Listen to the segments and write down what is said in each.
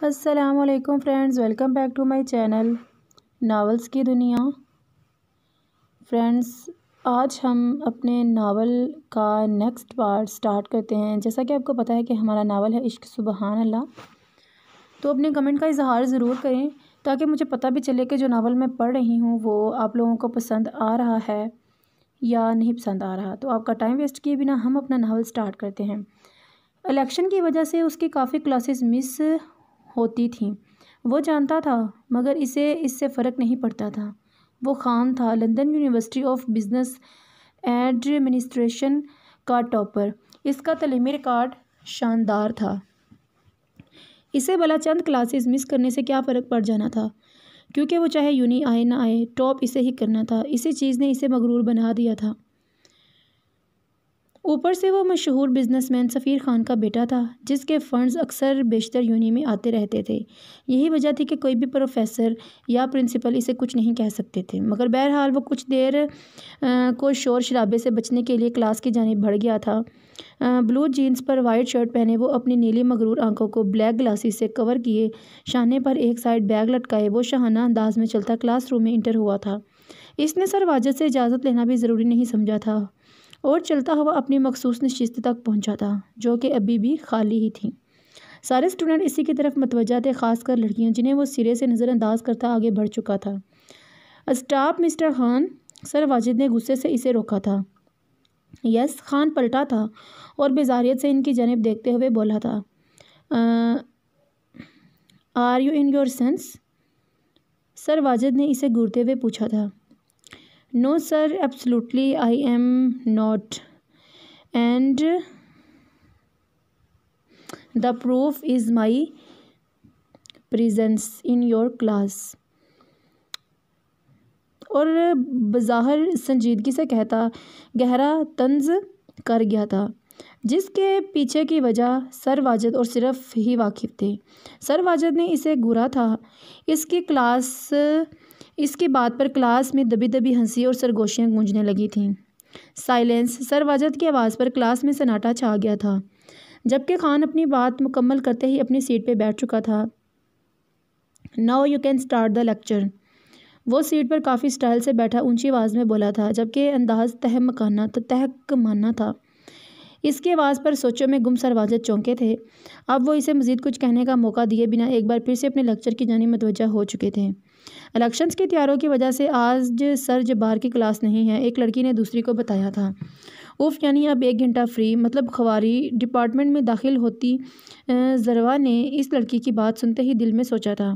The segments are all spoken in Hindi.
अस्सलामुअलैकुम friends, welcome back to my channel novels की दुनिया। फ्रेंड्स, आज हम अपने नावल का नेक्स्ट पार्ट स्टार्ट करते हैं। जैसा कि आपको पता है कि हमारा नावल है इश्क सुबहान अल्लाह। तो अपने कमेंट का इजहार ज़रूर करें ताकि मुझे पता भी चले कि जो नावल मैं पढ़ रही हूँ वो आप लोगों को पसंद आ रहा है या नहीं पसंद आ रहा। तो आपका टाइम वेस्ट किए बिना हम अपना नावल स्टार्ट करते हैं। इलेक्शन की वजह से उसकी काफ़ी क्लासेस मिस होती थी। वो जानता था, मगर इसे इससे फ़र्क नहीं पड़ता था। वो खान था, London university of business administration का टॉपर। इसका तलीमी रिकॉर्ड शानदार था। इसे भला चंद क्लासेस मिस करने से क्या फ़र्क पड़ जाना था, क्योंकि वो चाहे यूनी आए ना आए, टॉप इसे ही करना था। इसी चीज़ ने इसे मगरूर बना दिया था। ऊपर से वो मशहूर बिजनेसमैन सफ़ीर खान का बेटा था, जिसके फंड्स अक्सर बेशतर यूनी में आते रहते थे। यही वजह थी कि कोई भी प्रोफेसर या प्रिंसिपल इसे कुछ नहीं कह सकते थे। मगर बहरहाल वो कुछ देर को शोर शराबे से बचने के लिए क्लास की जानिब बढ़ गया था। ब्लू जीन्स पर वाइट शर्ट पहने वो अपनी नीली मगरूर आंखों को ब्लैक ग्लासेस से कवर किए, शाने पर एक साइड बैग लटकाए वो शाहाना अंदाज में चलता क्लासरूम में इंटर हुआ था। इसने सर वाजिद से इजाज़त लेना भी ज़रूरी नहीं समझा था और चलता हुआ अपनी मखसूस नशिस्त तक पहुंचा था, जो कि अभी भी खाली ही थी। सारे स्टूडेंट इसी की तरफ मतवज्जा थे, खासकर लड़कियां, जिन्हें वो सिरे से नज़रअंदाज करता आगे बढ़ चुका था। Stop mister Khan, sir Wajid ने गुस्से से इसे रोका था। यस, खान पलटा था और बेजारियत से इनकी जानिब देखते हुए बोला था, are you in your sense? Sir Wajid ने इसे घूरते हुए पूछा था। No sir, absolutely I am not, and the proof is my presence in your class. और बज़ाहिर संजीदगी से कहता गहरा तंज कर गया था, जिसके पीछे की वजह सर वाजिद और सिर्फ ही वाकिफ़ थे। सर वाजिद ने इसे घूरा था। इसकी बात पर क्लास में दबी दबी हंसी और सरगोशियाँ गूंजने लगी थीं। साइलेंस। सर वाजिद की आवाज़ पर क्लास में सन्नाटा छा गया था, जबकि खान अपनी बात मुकम्मल करते ही अपनी सीट पर बैठ चुका था। Now you can start the lecture. वो सीट पर काफ़ी स्टाइल से बैठा ऊंची आवाज़ में बोला था, जबकि अंदाज़ तहकमाना था। इसकी आवाज़ पर सोचों में गुम सर वाजिद चौंके थे। अब वो इसे मज़ीद कुछ कहने का मौका दिए बिना एक बार फिर से अपने लेक्चर की जानिब मतवज्जा हो चुके थे। इलेक्शंस की तैयारियों की वजह से आज सर जब्बार की क्लास नहीं है, एक लड़की ने दूसरी को बताया था। उफ़, यानी अब 1 घंटा फ्री, मतलब खवारी डिपार्टमेंट में दाखिल होती ज़रवा ने इस लड़की की बात सुनते ही दिल में सोचा था।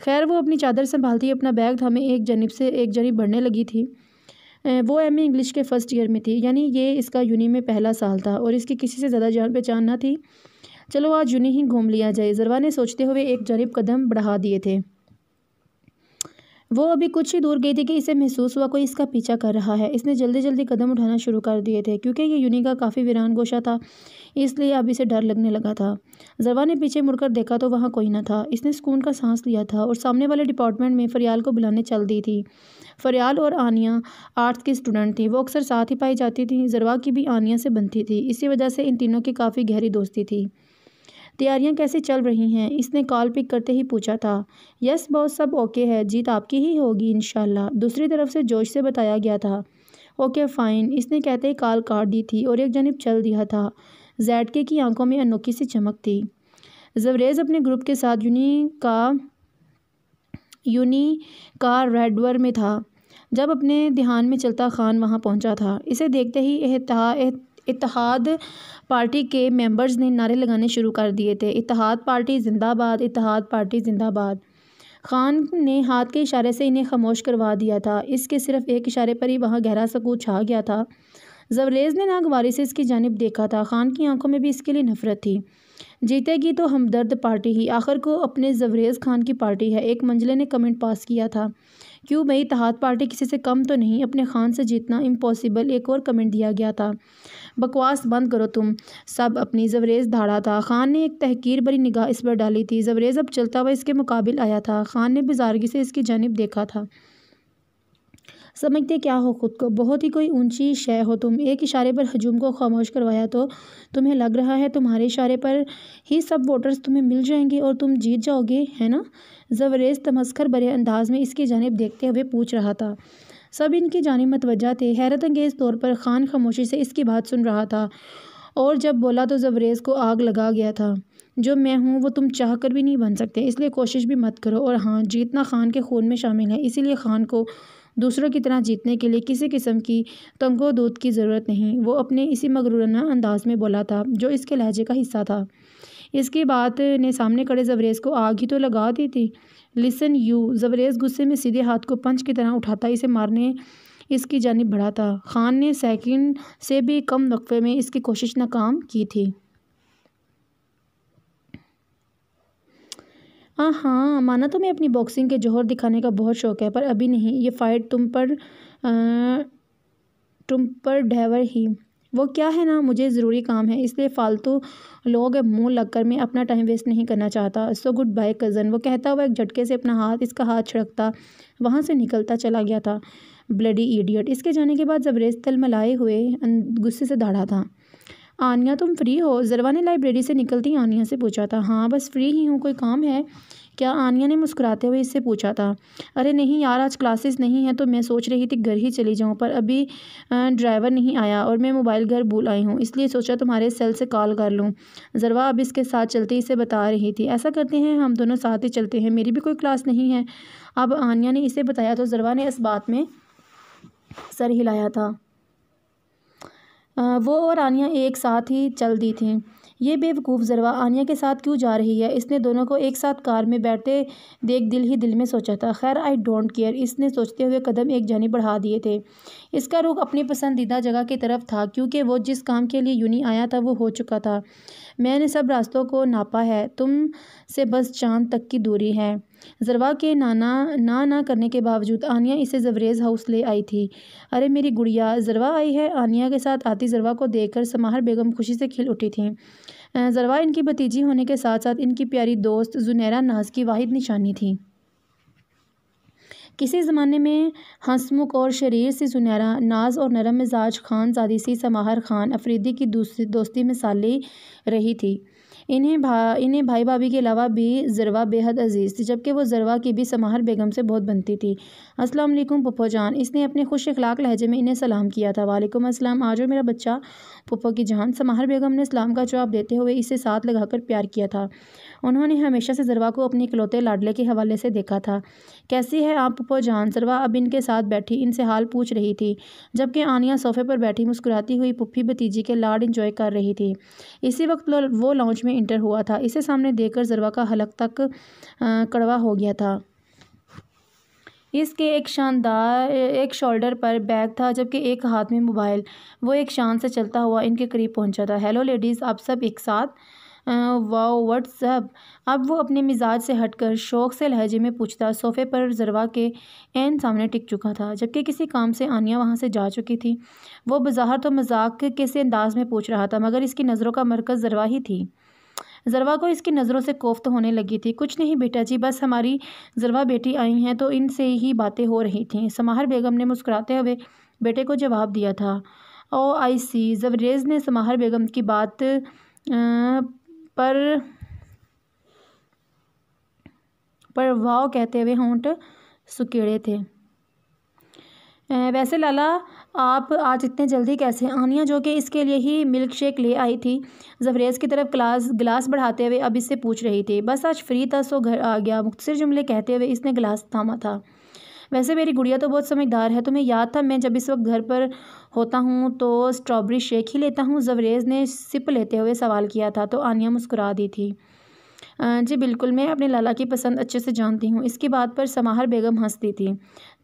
खैर, वो अपनी चादर संभालती अपना बैग थामे एक जानिब से एक जानिब बढ़ने लगी थी। वो एमए इंग्लिश के फ़र्स्ट ईयर में थी, यानी ये इसका यूनी में पहला साल था और इसकी किसी से ज़्यादा जान पहचान ना थी। चलो आज यूनी ही घूम लिया जाए, ज़रवा ने सोचते हुए एक जानिब कदम बढ़ा दिए थे। वो अभी कुछ ही दूर गई थी कि इसे महसूस हुआ कोई इसका पीछा कर रहा है। इसने जल्दी जल्दी कदम उठाना शुरू कर दिए थे। क्योंकि ये यूनी का काफ़ी वीरान गोशा था, इसलिए अब इसे डर लगने लगा था। ज़रवा ने पीछे मुड़कर देखा तो वहाँ कोई न था। इसने सुकून का सांस लिया था और सामने वाले डिपार्टमेंट में फ़रियाल को बुलाने चल दी थी। फ़रियाल और आनिया आर्ट्स की स्टूडेंट थी। वो अक्सर साथ ही पाई जाती थी। ज़रवा की भी आनिया से बनती थी, इसी वजह से इन तीनों की काफ़ी गहरी दोस्ती थी। तैयारियां कैसी चल रही हैं? इसने कॉल पिक करते ही पूछा था। यस बॉस, सब ओके है, जीत आपकी ही होगी इंशाल्लाह, दूसरी तरफ से जोश से बताया गया था। ओके फ़ाइन, इसने कहते ही कॉल काट दी थी और एक जानिब चल दिया था। जैडके की आंखों में अनोखी सी चमक थी। जवरेज़ अपने ग्रुप के साथ यूनी का रेडवर में था जब अपने ध्यान में चलता खान वहाँ पहुँचा था। इसे देखते ही इत्तेहाद पार्टी के मेंबर्स ने नारे लगाने शुरू कर दिए थे। इत्तेहाद पार्टी जिंदाबाद, इत्तेहाद पार्टी जिंदाबाद। खान ने हाथ के इशारे से इन्हें खामोश करवा दिया था। इसके सिर्फ एक इशारे पर ही वहाँ गहरा सकूत छा गया था। जवरेज़ ने नागवारी से इसकी जानिब देखा था। खान की आंखों में भी इसके लिए नफरत थी। जीतेगी तो हमदर्द पार्टी ही, आखिर को अपने जवरेज़ खान की पार्टी है, एक मंजले ने कमेंट पास किया था। क्यों भाई, इत्तेहाद पार्टी किसी से कम तो नहीं, अपने खान से जीतना इम्पॉसिबल, एक और कमेंट दिया गया था। बकवास बंद करो तुम सब अपनी। जवरेज़ धाड़ा था। खान ने एक तहकीर भरी निगाह इस पर डाली थी। जवरेज़ अब चलता हुआ इसके मुकाबिल आया था। खान ने बेजारगी से इसकी जानिब देखा था। समझते क्या हो खुद को, बहुत ही कोई ऊंची शय हो तुम। एक इशारे पर हजूम को खामोश करवाया तो तुम्हें लग रहा है तुम्हारे इशारे पर ही सब वोटर्स तुम्हें मिल जाएंगे और तुम जीत जाओगे, है ना? जवरेज तमस्खर भरे अंदाज में इसकी जानिब देखते हुए पूछ रहा था। सब इनकी जानिब मतवज्जा थे। हैरत अंगेज़ तौर पर खान खामोशी से इसकी बात सुन रहा था और जब बोला तो जवरेज को आग लगा गया था। जो मैं हूँ वो तुम चाह कर भी नहीं बन सकते, इसलिए कोशिश भी मत करो। और हाँ, जीतना खान के खून में शामिल है, इसीलिए खान को दूसरों की तरह जीतने के लिए किसी किस्म की तंगो दूध की ज़रूरत नहीं। वो अपने इसी मगरूराना अंदाज में बोला था जो इसके लहजे का हिस्सा था। इसकी बात ने सामने खड़े जवरेज को आग ही तो लगा दी थी। लिसन यू, जवरेज गुस्से में सीधे हाथ को पंच की तरह उठाता इसे मारने इसकी जानिब बढ़ा था। खान ने सेकंड से भी कम वक्फे में इसकी कोशिश नाकाम की थी। हाँ, माना तुम्हें अपनी बॉक्सिंग के जौहर दिखाने का बहुत शौक़ है, पर अभी नहीं। ये फ़ाइट तुम पर ढैवर ही। वो क्या है ना, मुझे ज़रूरी काम है, इसलिए फालतू लोग मुंह लगकर मैं अपना टाइम वेस्ट नहीं करना चाहता। So good bye cousin. वो कहता हुआ एक झटके से इसका हाथ छिड़कता वहाँ से निकलता चला गया था। Bloody idiot. इसके जाने के बाद जबरेज तलमलाए हुए गुस्से से दौड़ा था। आनिया तुम फ्री हो? ज़रवा ने लाइब्रेरी से निकलती आनिया से पूछा था। हाँ, बस फ्री ही हूँ, कोई काम है क्या? आनिया ने मुस्कुराते हुए इससे पूछा था। अरे नहीं यार, आज क्लासेस नहीं है तो मैं सोच रही थी घर ही चली जाऊँ, पर अभी ड्राइवर नहीं आया और मैं मोबाइल घर भूल आई हूँ, इसलिए सोचा तुम्हारे सेल से कॉल कर लूँ। ज़रवा अब इसके साथ चलती इसे बता रही थी। ऐसा करते हैं, हम दोनों साथ ही चलते हैं, मेरी भी कोई क्लास नहीं है। अब आनिया ने इसे बताया तो ज़रवा ने इस बात में सर हिलाया था। वो और आनिया एक साथ ही चल दी थी। ये बेवकूफ़ ज़रवा आनिया के साथ क्यों जा रही है? इसने दोनों को एक साथ कार में बैठते देख दिल ही दिल में सोचा था। खैर, आई डोंट केयर, इसने सोचते हुए कदम एक जानिब बढ़ा दिए थे। इसका रुख अपनी पसंदीदा जगह की तरफ था, क्योंकि वो जिस काम के लिए यूनी आया था वो हो चुका था। मैंने सब रास्तों को नापा है, तुम से बस चांद तक की दूरी है। ज़रवा के ना करने के बावजूद आनिया इसे जवरेज हाउस ले आई थी। अरे मेरी गुड़िया, ज़रवा आई है। आनिया के साथ आती ज़रवा को देखकर समाहर बेगम खुशी से खिल उठी थी। ज़रवा इनकी भतीजी होने के साथ साथ इनकी प्यारी दोस्त ज़ुनैरा नाज की वाहिद निशानी थी। किसी ज़माने में हंसमुख और शरीर सी ज़ुनैरा नाज और नरम मिजाज खानज़ादी सी समाहर खान अफरीदी की दोस्ती मिसाली रही थी। इन्हें भाई भाभी के अलावा भी ज़रवा बेहद अजीज़ थी, जबकि वो ज़रवा की भी समाहर बेगम से बहुत बनती थी। अस्सलाम वालेकुम पुप्पो जान, इसने अपने खुश अखलाक लहजे में इन्हें सलाम किया था। वालेकुम अस्सलाम, आ जाओ मेरा बच्चा पुप्पो की जान। समाहर बेगम ने सलाम का जवाब देते हुए इसे साथ लगाकर प्यार किया था। उन्होंने हमेशा से ज़रवा को अपने इकलौते लाडले के हवाले से देखा था। कैसी है आप पुप्पो जान? ज़रवा अब इनके साथ बैठी इनसे हाल पूछ रही थी, जबकि आनिया सोफ़े पर बैठी मुस्कुराती हुई पुप्पी भतीजी के लाड इंजॉय कर रही थी। इसी वक्त वो लाउंज में इंटर हुआ था। इसे सामने देखकर ज़रवा का हलक तक कड़वा हो गया था। इसके एक शोल्डर पर बैग था, जबकि एक हाथ में मोबाइल। वो एक शान से चलता हुआ इनके करीब पहुंचा था। हेलो लेडीज़, आप सब एक साथ? Wow, what's up? अब वो अपने मिजाज से हटकर शौक़ से लहजे में पूछता सोफ़े पर ज़रवा के ऐन सामने टिक चुका था, जबकि किसी काम से आनिया वहाँ से जा चुकी थी। वो बज़ाहिर तो मजाक के से अंदाज में पूछ रहा था, मगर इसकी नज़रों का मरकज़ ज़रवा ही थी। ज़रवा को इसकी नज़रों से कोफ्त होने लगी थी। कुछ नहीं बेटा जी, बस हमारी ज़रवा बेटी आई हैं तो इनसे ही बातें हो रही थीं। समाहर बेगम ने मुस्कुराते हुए बेटे को जवाब दिया था। ओ आई सी। जवरेज़ ने समाहर बेगम की बात पर वाव कहते हुए होंठ सुकेड़े थे। वैसे लाला, आप आज इतने जल्दी कैसे? आनिया, जो कि इसके लिए ही मिल्क शेक ले आई थी, जवरेज़ की तरफ गिलास बढ़ाते हुए अब इससे पूछ रही थी। बस आज फ्री था सो घर आ गया, मुख्तसर जुमले कहते हुए इसने गिलास थामा था। वैसे मेरी गुड़िया तो बहुत समझदार है, तुम्हें याद था मैं जब इस वक्त घर पर होता हूँ तो स्ट्रॉबेरी शेक ही लेता हूँ? जवरेज़ ने सिप लेते हुए सवाल किया था तो आनिया मुस्कुरा दी थी। जी बिल्कुल, मैं अपने लाला की पसंद अच्छे से जानती हूँ। इसकी बात पर समाहर बेगम हंसती थी।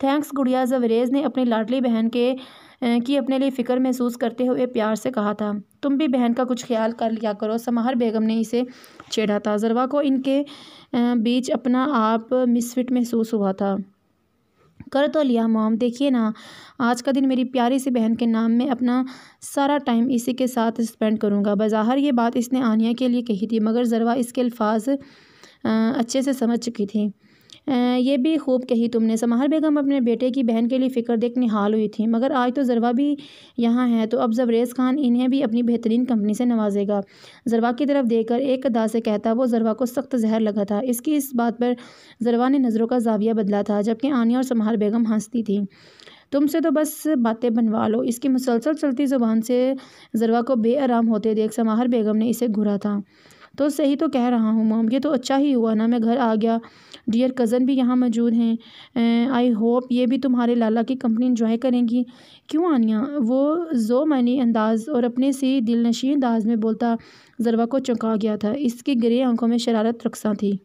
थैंक्स गुड़िया, जवरेज़ ने अपनी लाडली बहन की अपने लिए फ़िक्र महसूस करते हुए प्यार से कहा था। तुम भी बहन का कुछ ख्याल कर लिया करो, समाहर बेगम ने इसे छेड़ा था। ज़रवा को इनके बीच अपना आप मिसफिट महसूस हुआ था। कर तो लिया मॉम, देखिए ना, आज का दिन मेरी प्यारी सी बहन के नाम में अपना सारा टाइम इसी के साथ स्पेंड करूँगा। बज़ाहिर ये बात इसने आनिया के लिए कही थी, मगर ज़रवा इसके अल्फाज अच्छे से समझ चुकी थी। ये भी खूब कही तुमने। समाहर बेगम अपने बेटे की बहन के लिए फ़िक्र देख निहाल हुई थी। मगर आज तो ज़रवा भी यहाँ है, तो अब ज़बरेज़ खान इन्हें भी अपनी बेहतरीन कंपनी से नवाजेगा। ज़रवा की तरफ देखकर एक अदा से कहता वो ज़रवा को सख्त जहर लगा था। इसकी इस बात पर ज़रवा ने नज़रों का ज़ाविया बदला था, जबकि आनिया और समाहर बेगम हंसती थी। तुमसे तो बस बातें बनवा लो। इसकी मुसलसल चलती ज़ुबान से ज़रवा को बेआराम होते देख समाहर बेगम ने इसे घूरा था। तो सही तो कह रहा हूँ मॉम, ये तो अच्छा ही हुआ ना मैं घर आ गया। डियर कज़न भी यहाँ मौजूद हैं। आई होप ये भी तुम्हारे लाला की कंपनी इंजॉय करेंगी। क्यों आनिया? वो जो मानी अंदाज़ और अपने से दिलनशीं अंदाज में बोलता ज़रवा को चौंका गया था। इसकी ग्रे आंखों में शरारत रक्सा थी।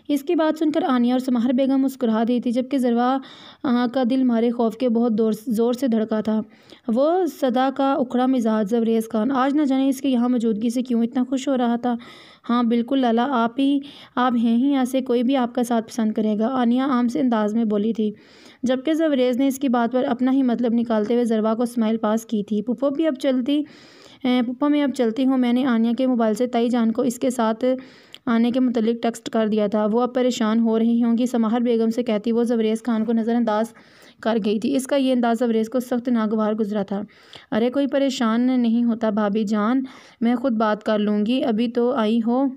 इसकी बात सुनकर आनिया और समाहर बेगम मुस्कुरा दी थी, जबकि ज़रवा का दिल मारे खौफ के बहुत ज़ोर से धड़का था। वो सदा का उखड़ा मिजाज ज़बरेज़ खान आज न जाने इसकी यहाँ मौजूदगी से क्यों इतना खुश हो रहा था। हाँ बिल्कुल लाला, आप हैं ही, यहाँ से कोई भी आपका साथ पसंद करेगा, आनिया आम से अंदाज में बोली थी, जबकि ज़बरेज़ ने इसकी बात पर अपना ही मतलब निकालते हुए ज़रवा को स्माइल पास की थी। पुप्पो मैं अब चलती हूँ। मैंने आनिया के मोबाइल से ताई जान को इसके साथ आने के मुतल्लिक टेक्स्ट कर दिया था। वो अब परेशान हो रही होंगी, समाहर बेगम से कहती वो ज़बरेज़ खान को नज़रअंदाज कर गई थी। इसका ये अंदाज़ ज़बरेज़ को सख्त नागवार गुजरा था। अरे कोई परेशान नहीं होता भाभी जान, मैं खुद बात कर लूँगी। अभी तो आई हो,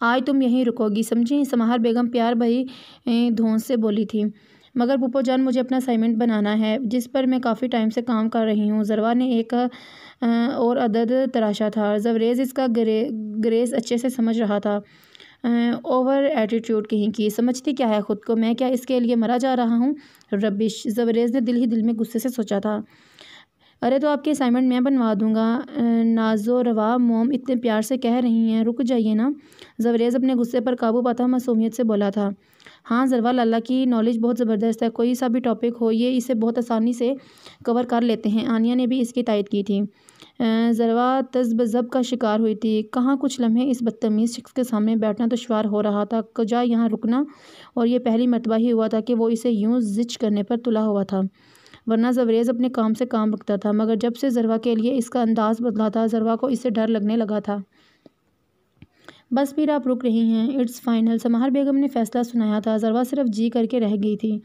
आज तुम यहीं रुकोगी, समझी? समाहर बेगम प्यार भरी धौंस से बोली थी। मगर पुप्पो जान, मुझे अपना असाइनमेंट बनाना है, जिस पर मैं काफ़ी टाइम से काम कर रही हूँ। ज़रवा ने एक और अदद तराशा था। ज़बरेज़ इसका ग्रेस अच्छे से समझ रहा था। ओवर एटीट्यूड कहीं की, समझती क्या है ख़ुद को? मैं क्या इसके लिए मरा जा रहा हूँ? रबिश, ज़बरेज़ ने दिल ही दिल में गुस्से से सोचा था। अरे तो आपकी असाइनमेंट मैं बनवा दूंगा। नाजो रवा मोम इतने प्यार से कह रही हैं, रुक जाइए ना। ज़बरेज़ अपने गुस्से पर काबू पाता मासूमियत से बोला था। हाँ ज़रवा, लाला की नॉलेज बहुत ज़बरदस्त है, कोई सा भी टॉपिक हो ये इसे बहुत आसानी से कवर कर लेते हैं। आनिया ने भी इसकी तायद की थी। ज़रवा तज़ब्ज़ब का शिकार हुई थी। कहाँ कुछ लम्हे इस बदतमीज़ शख्स के सामने बैठना दुश्वार हो रहा था, कजा यहाँ रुकना, और ये पहली मरतबा ही हुआ था कि वो इसे यूँ ज़िच करने पर तुला हुआ था, वरना ज़बरेज़ अपने काम से काम रखता था। मगर जब से ज़रवा के लिए इसका अंदाज़ बदला था, ज़रवा को इससे डर लगने लगा था। बस फिर आप रुक रही हैं, इट्स फाइनल, समाहर बेगम ने फैसला सुनाया था। ज़रवा सिर्फ जी करके रह गई थी।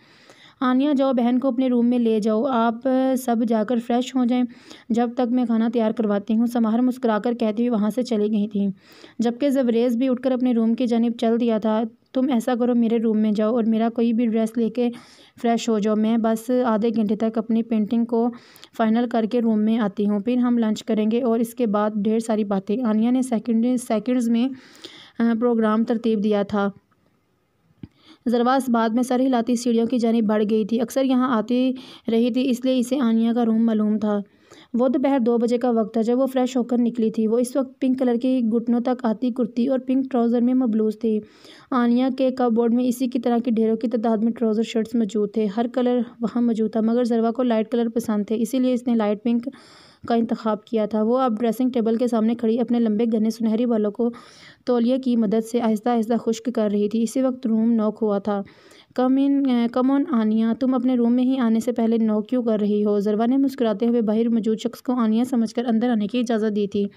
आनिया जाओ, बहन को अपने रूम में ले जाओ, आप सब जाकर फ्रेश हो जाएं, जब तक मैं खाना तैयार करवाती हूँ। समाहर मुस्कुराकर कहती हुई वहाँ से चली गई थी, जबकि ज़बरेज़ भी उठकर अपने रूम की जानिब चल दिया था। तुम ऐसा करो, मेरे रूम में जाओ और मेरा कोई भी ड्रेस लेके फ़्रेश हो जाओ। मैं बस आधे घंटे तक अपनी पेंटिंग को फ़ाइनल करके रूम में आती हूँ, फिर हम लंच करेंगे और इसके बाद ढेर सारी बातें। आनिया ने सेकंड्स में प्रोग्राम तरतीब दिया था। ज़रवा इस बात में सर हिलाती सीढ़ियों की जानिब बढ़ गई थी। अक्सर यहाँ आती रही थी, इसलिए इसे आनिया का रूम मालूम था। वो दोपहर 2 बजे का वक्त था जब वो फ्रेश होकर निकली थी। वो इस वक्त पिंक कलर की घुटनों तक आती कुर्ती और पिंक ट्राउज़र में मबलूस थी। आनिया के कपबोर्ड में इसी की तरह की ढेरों की तादाद में ट्राउज़र शर्ट्स मौजूद थे। हर कलर वहाँ मौजूद था, मगर ज़रवा को लाइट कलर पसंद थे, इसीलिए इसने लाइट पिंक का इंतखाब किया था। वो अब ड्रेसिंग टेबल के सामने खड़ी अपने लंबे घने सुनहरी बालों को तौलिया की मदद से आहिस्ता आहिस्ता खुश्क कर रही थी। इसी वक्त रूम नॉक हुआ था। कम ऑन आनिया, तुम अपने रूम में ही आने से पहले नॉक क्यों कर रही हो? ज़रवा ने मुस्कुराते हुए बाहर मौजूद शख्स को आनिया समझकर अंदर आने की इजाज़त दी थी।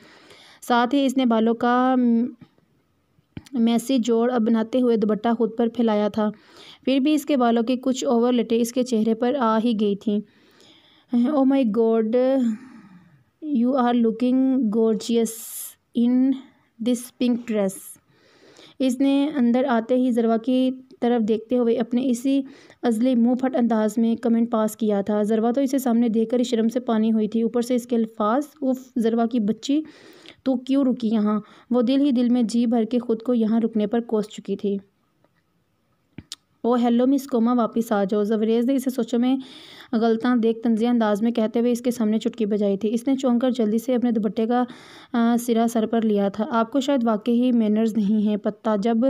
साथ ही इसने बालों का मैसी जोड़ अब बनाते हुए दुपट्टा खुद पर फैलाया था। फिर भी इसके बालों की कुछ ओवर लटे इसके चेहरे पर आ ही गई थी। Oh my god, you are looking gorgeous in this pink dress. इसने अंदर आते ही ज़रवा की तरफ देखते हुए अपने इसी अज़ली मुँह फट अंदाज में कमेंट पास किया था। ज़रवा तो इसे सामने देखकर शर्म से पानी हुई थी, ऊपर से इसके अल्फाज, उफ ज़रवा की बच्ची, तो क्यों रुकी यहाँ? वो दिल ही दिल में जी भर के ख़ुद को यहाँ रुकने पर कोस चुकी थी। ओ हेलो मिस कोमा, वापस आ जाओ। ज़बरेज़ ने इसे सोचों में गलता देख तंज़िया अंदाज में कहते हुए इसके सामने चुटकी बजाई थी। इसने चौंक कर जल्दी से अपने दुपट्टे का सिरा सर पर लिया था। आपको शायद वाकई ही मैनर्स नहीं है पता, जब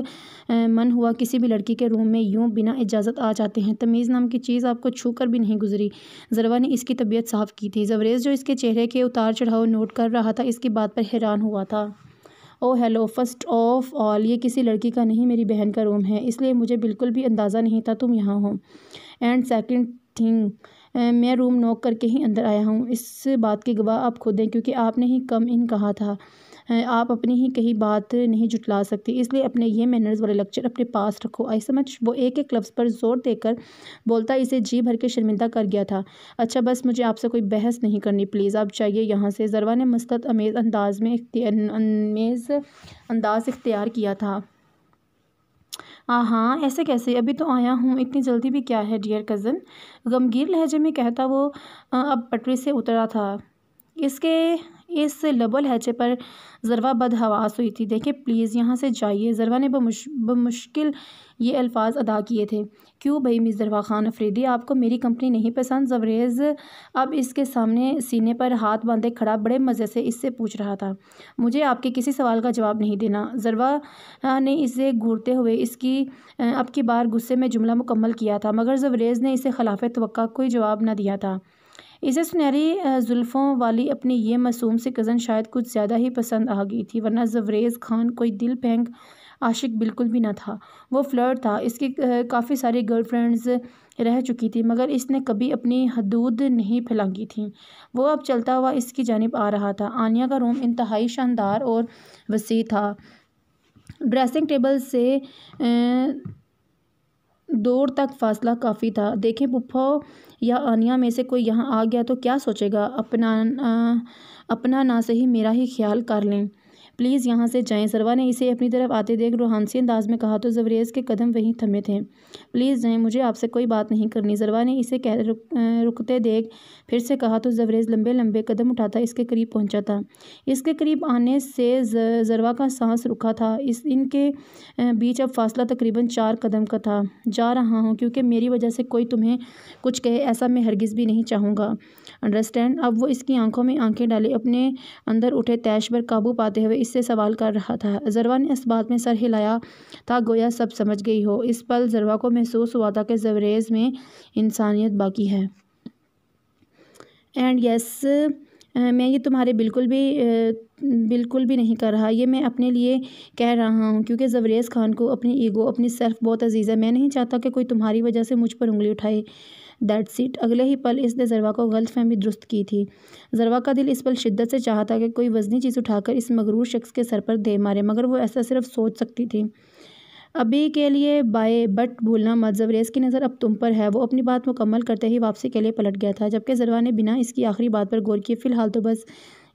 मन हुआ किसी भी लड़की के रूम में यूँ बिना इजाज़त आ जाते हैं। तमीज़ नाम की चीज़ आपको छू कर भी नहीं गुजरी। ज़रवा ने इसकी तबीयत साफ़ की थी। ज़बरेज़ जो इसके चेहरे के उतार चढ़ाव नोट कर रहा था, इसकी बात पर हैरान हुआ था। Oh hello, first of all ये किसी लड़की का नहीं, मेरी बहन का रूम है, इसलिए मुझे बिल्कुल भी अंदाज़ा नहीं था तुम यहाँ हो। एंड सेकंड थिंग, मैं रूम नॉक करके ही अंदर आया हूँ। इस बात के गवाह आप खुद हैं, क्योंकि आपने ही कम इन कहा था। आप अपनी ही कही बात नहीं जुटला सकती, इसलिए अपने ये मैनर्स वाले लेक्चर अपने पास रखो। आई समझ। वो एक एक लफ्ज़ पर जोर देकर बोलता इसे जी भर के शर्मिंदा कर गया था। अच्छा बस, मुझे आपसे कोई बहस नहीं करनी, प्लीज़ आप जाइए यहाँ से। ज़रवा ने मस्कत अमेज़ अंदाज़ इख्तियार किया था। हाँ, ऐसे कैसे, अभी तो आया हूँ, इतनी जल्दी भी क्या है डियर कज़न, गमगीन लहजे में कहता वो अब पटरी से उतरा था। इसके इस लबो लहजे पर ज़रवा बदहवास हुई थी। देखिए प्लीज़ यहाँ से जाइए। ज़रवा ने बमुश्किल ये अल्फाज अदा किए थे। क्यों भाई मिस ज़रवा खान अफरीदी, आपको मेरी कंपनी नहीं पसंद? ज़वरेज़ अब इसके सामने सीने पर हाथ बांधे खड़ा बड़े मज़े से इससे पूछ रहा था। मुझे आपके किसी सवाल का जवाब नहीं देना। ज़रवा ने इसे घूरते हुए इसकी अब की बार गुस्से में जुमला मुकम्मल किया था, मगर ज़वरेज़ ने इसे खिलाफ तवक्का कोई जवाब न दिया था। इसे सुनहरी जुल्फ़ों वाली अपनी ये मासूम सी कज़न शायद कुछ ज़्यादा ही पसंद आ गई थी, वरना ज़वरेज़ खान कोई दिल फेंक आशिक बिल्कुल भी न था। वो फ्लर्ट था। इसकी काफ़ी सारी गर्लफ्रेंड्स रह चुकी थी, मगर इसने कभी अपनी हदूद नहीं फैलांगी थी। वो अब चलता हुआ इसकी जानिब आ रहा था। आनिया का रूम इंतहाई शानदार और वसी था। ड्रेसिंग टेबल से दूर तक फासला काफ़ी था। देखें पुप्पो या आनिया में से कोई यहाँ आ गया तो क्या सोचेगा? अपना ना सही मेरा ही ख्याल कर लें। प्लीज़ यहाँ से जाएं। ज़रवा ने इसे अपनी तरफ आते देख रूहानसी अंदाज में कहा तो ज़वरेज़ के कदम वहीं थमे थे। प्लीज़ जाएं, मुझे आपसे कोई बात नहीं करनी। ज़रवा ने इसे रुकते देख फिर से कहा तो ज़वरेज़ लंबे लंबे कदम उठाता इसके करीब पहुँचा था। इसके करीब आने से ज़रवा का सांस रुका था। इनके बीच अब फासला तकरीबन 4 कदम का था। जा रहा हूँ क्योंकि मेरी वजह से कोई तुम्हें कुछ कहे, ऐसा मैं हरगिज़ भी नहीं चाहूँगा। अंडरस्टैंड? अब वो इसकी आंखों में आंखें डाले अपने अंदर उठे तैश पर काबू पाते हुए इससे सवाल कर रहा था। ज़रवा ने इस बात में सर हिलाया था गोया सब समझ गई हो। इस पल ज़रवा को महसूस हुआ था कि ज़वरेज़ में इंसानियत बाकी है। एंड यस, मैं ये तुम्हारे बिल्कुल भी नहीं कर रहा। ये मैं अपने लिए कह रहा हूँ क्योंकि ज़वरेज़ खान को अपनी ईगो, अपनी सेल्फ बहुत अजीज़ है। मैं नहीं चाहता कि कोई तुम्हारी वजह से मुझ पर उंगली उठाए। That's it. अगले ही पल इसने ज़रवा को गलतफहमी दुरुस्त की थी। ज़रवा का दिल इस पल शिद्दत से चाहता कि कोई वज़नी चीज़ उठाकर इस मगरूर शख्स के सर पर दे मारे, मगर वो ऐसा सिर्फ सोच सकती थी। अभी के लिए बाय, बट भूलना मत, ज़वरेज़ की नज़र अब तुम पर है। वो अपनी बात मुकम्मल करते ही वापसी के लिए पलट गया था, जबकि ज़रवा ने बिना इसकी आखिरी बात पर गौर किए फ़िलहाल तो बस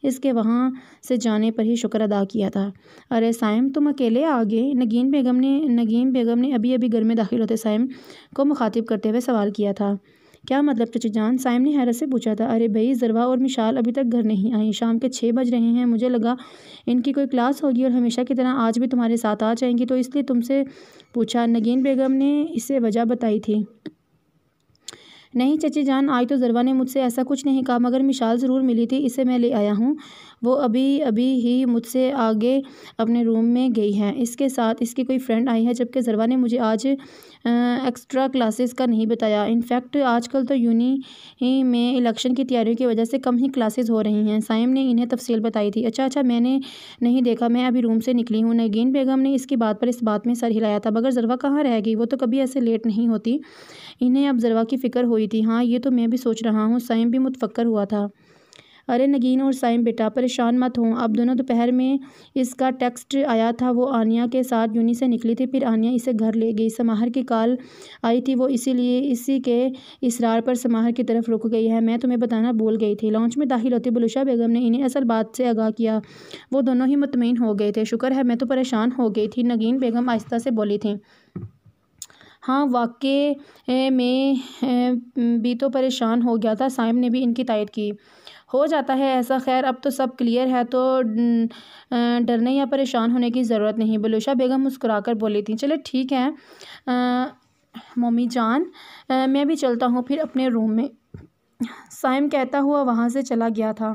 इसके वहाँ से जाने पर ही शुक्र अदा किया था। अरे साइम, तुम अकेले आ गए? नगीन बेगम ने अभी अभी घर में दाखिल होते साइम को मुखातिब करते हुए सवाल किया था। क्या मतलब चची जान? साइम ने हैरत से पूछा था। अरे भाई, ज़रवा और मिशाल अभी तक घर नहीं आई। शाम के 6 बज रहे हैं। मुझे लगा इनकी कोई क्लास होगी और हमेशा की तरह आज भी तुम्हारे साथ आ जाएंगी, तो इसलिए तुमसे पूछा। नगीन बेगम ने इसे वजह बताई थी। नहीं चची जान, आज तो ज़रवा ने मुझसे ऐसा कुछ नहीं कहा, मगर मिशाल ज़रूर मिली थी, इसे मैं ले आया हूँ। वो अभी अभी ही मुझसे आगे अपने रूम में गई है। इसके साथ इसकी कोई फ्रेंड आई है, जबकि ज़रवा ने मुझे आज एक्स्ट्रा क्लासेस का नहीं बताया। इनफैक्ट आजकल तो यूनी में इलेक्शन की तैयारियों की वजह से कम ही क्लासेस हो रही हैं। साइम ने इन्हें तफसील बताई थी। अच्छा, मैंने नहीं देखा, मैं अभी रूम से निकली हूँ। नगीन बेगम ने इसकी बात पर इस बात में सर हिलाया था। मगर ज़रवा कहाँ रह गई? वो तो कभी ऐसे लेट नहीं होती। इन्हें अब ज़रवा की फ़िक्र हुई थी। हाँ, ये तो मैं भी सोच रहा हूँ। साइम भी मुतफक्कर हुआ था। अरे नगीन और साइम बेटा, परेशान मत हों। अब दोनों दोपहर में इसका टेक्स्ट आया था। वो आनिया के साथ यूनी से निकली थी, फिर आनिया इसे घर ले गई। समाहर की कॉल आई थी, वो इसीलिए इसी के इसरार पर समाहर की तरफ रुक गई है। मैं तुम्हें बताना भूल गई थी। लॉन्च में दाखिल होती बुलुशा बेगम ने इन्हें असल बात से आगाह किया। वो दोनों ही मुतमईन हो गए थे। शुक्र है, मैं तो परेशान हो गई थी, नगीन बेगम आहिस्ता से बोली थी। हाँ, वाक़ई में भी तो परेशान हो गया था। साइम ने भी इनकी तायद की। हो जाता है ऐसा। खैर, अब तो सब क्लियर है, तो डरने या परेशान होने की ज़रूरत नहीं। बलूशा बेगम मुस्कुराकर बोली थी। चले ठीक है मम्मी जान, मैं भी चलता हूँ फिर अपने रूम में। साइम कहता हुआ वहाँ से चला गया था।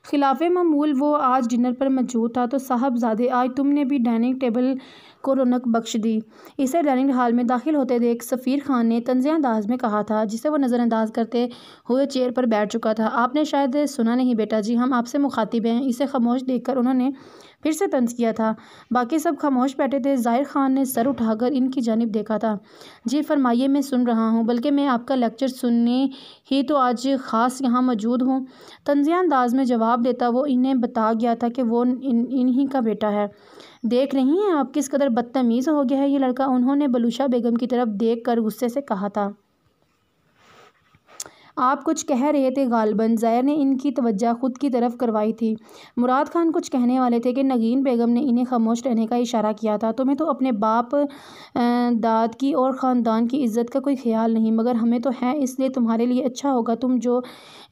खिलाफ़े मामूल वो आज डिनर पर मौजूद था। तो साहबजादे, आज तुमने भी डाइनिंग टेबल को रौनक बख्श दी। इसे डाइनिंग हॉल में दाखिल होते देख सफ़ीर खान ने तंज़िया अंदाज में कहा था, जिसे वो नज़रअंदाज करते हुए चेयर पर बैठ चुका था। आपने शायद सुना नहीं बेटा जी, हम आपसे मुखातिब हैं। इसे खामोश देखकर उन्होंने फिर से तंज किया था। बाकी सब खामोश बैठे थे। ज़ाहिर खान ने सर उठाकर इनकी जानिब देखा था। जी फरमाइए, मैं सुन रहा हूँ, बल्कि मैं आपका लेक्चर सुनने ही तो आज ख़ास यहाँ मौजूद हूँ। तंज़िया अंदाज में जवाब देता वो इन्हें बता गया था कि वो इन्हीं का बेटा है। देख रही हैं आप किस कदर बदतमीज़ हो गया है ये लड़का, उन्होंने बलूशा बेगम की तरफ देख कर गुस्से से कहा था। आप कुछ कह रहे थे गालिबन। ज़ाहिर ने इनकी तवज्जो खुद की तरफ करवाई थी। मुराद खान कुछ कहने वाले थे कि नगीन बेगम ने इन्हें खामोश रहने का इशारा किया था। तुम्हें तो अपने बाप दाद की और ख़ानदान की इज़्ज़त का कोई ख्याल नहीं, मगर हमें तो है, इसलिए तुम्हारे लिए अच्छा होगा तुम जो